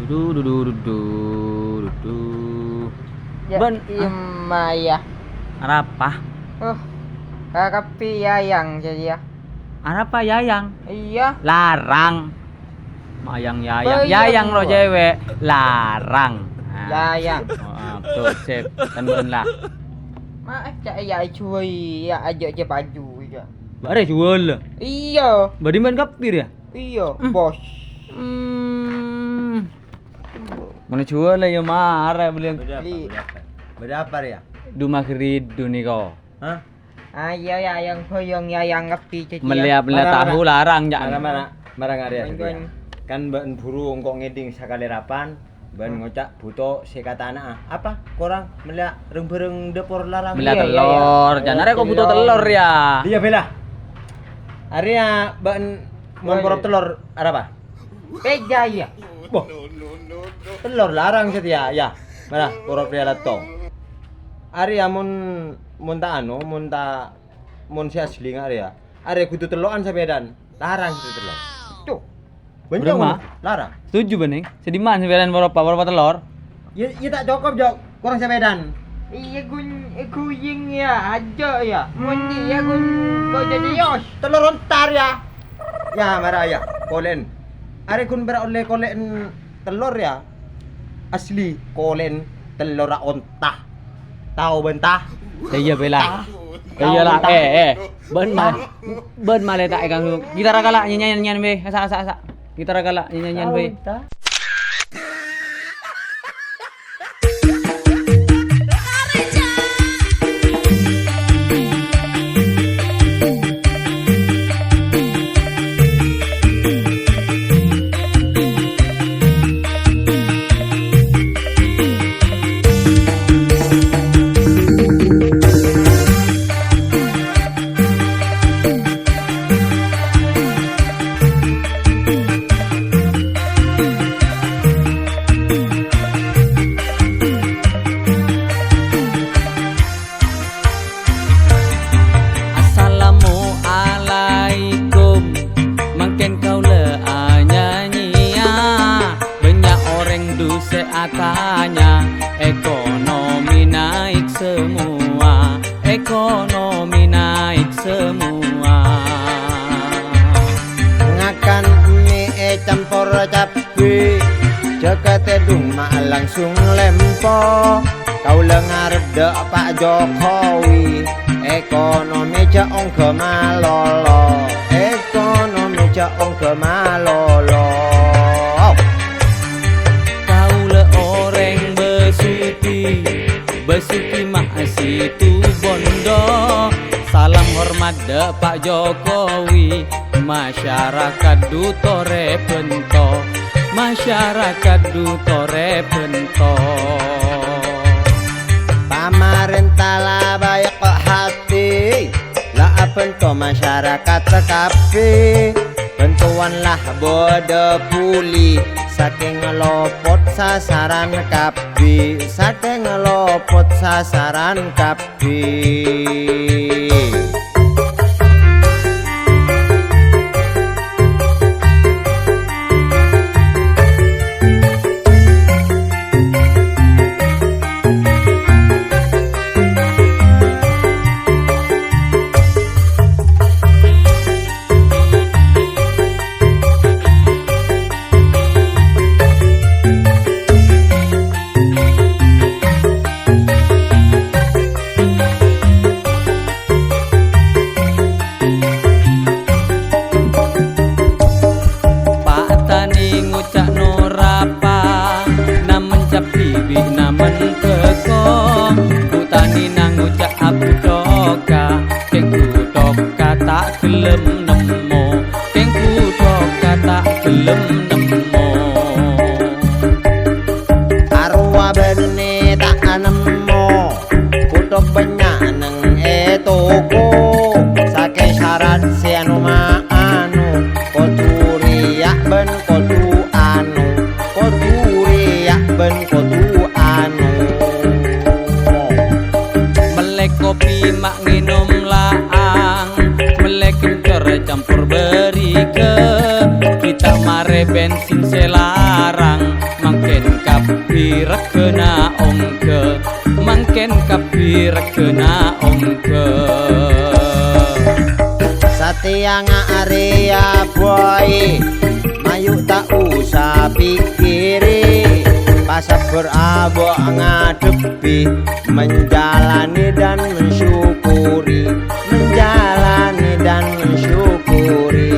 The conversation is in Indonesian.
Dudu dudu dudu dudu. Ya, Ben, Imaya. apa? Oh, kakapi yayang jadi ya. Apa yayang? Iya. Larang. Mayang yayang. Bayang Yayang lo gua. cewek. Larang. Nah. Yayang. Oh, tuh sip. Tenben lah. Maaf cak ya cuy ya aja je baju ya. Bare jual. Iya. Badi main kapir ya? Iya, bos. Mana jual ya marah beli. Beli. Berapa ya? Duma keridu nih kau. Hah? Ayo yayang koyong yayang ngapi jadi. Melihat tahu larang Mana jangan. mana? Barang area Main-main. kan ben buru engkau ngeding sakali rapan ben ngocak buto sekatana apa korang melihat reng-bereng depor larang Melihat Iya, iya, telur. iya. Jangan ada kau butuh Telur. telur ya. iya bela area ben ngomporop telur ada apa Peja ya. boh telur larang setia ya mana korop dia lato area mun ta anu mun si asli area kudu telokan sabedan larang itu telur Tuh. benjang Berapa? larang Setuju bening. Sediman sebenarnya berapa telur? ya tak cukup jok kurang sabedan Iya guying ya aja ya. Muni ya kau jadi yos. telur ontar ya marah ya kolen kun beroleh kolen telur ya asli kolen telur ontah tahu bentah Iya bela. Iya lah. Ben male tak ikan. Kita ragala nyanyian be. Asa. Kita ragala nyanyian be. Assalamualaikum. Makin kau le nyanyi banyak orang duse akanya. Ekonomi naik semua. Ekonomi naik semua. ngakan mie campur cabai jaga tedung mak langsung lempo kau lengar dek Pak Jokowi ekonomi jaong gemalolo ekonomi jaong gemalolo Kau le orang besuki masih tu bondo. Salam hormat de Pak Jokowi. Masyarakat dutore bento. Masyarakat dutore bento. pamarentah lah baik hati lah bento masyarakat tekapi bentuan lah bodo puli saking ngelopot sasaran kapi saking ngelopot sasaran kapi Pak Tani ngucak norapa. Namen capibi namen teko. Bu Tani nang ngucak aku doka. Keng ku doka tak gelem nemo. Keng ku doka tak gelem nemo. arwah bene tak nemo kutuk banyak neng toko saking syarat si anu ma anu koturiak ben kotu anu koturiak ben kotu anu Melek kopi mak nginum laang. Melek kencer campur berike. Kita mare bensin selarang. Mang kapirak kena ongke, mangken kapirak kena ongke. Satya Area boy, mayu tak usah pikiri, pasat berabok ngadepi, menjalani dan mensyukuri, menjalani dan mensyukuri.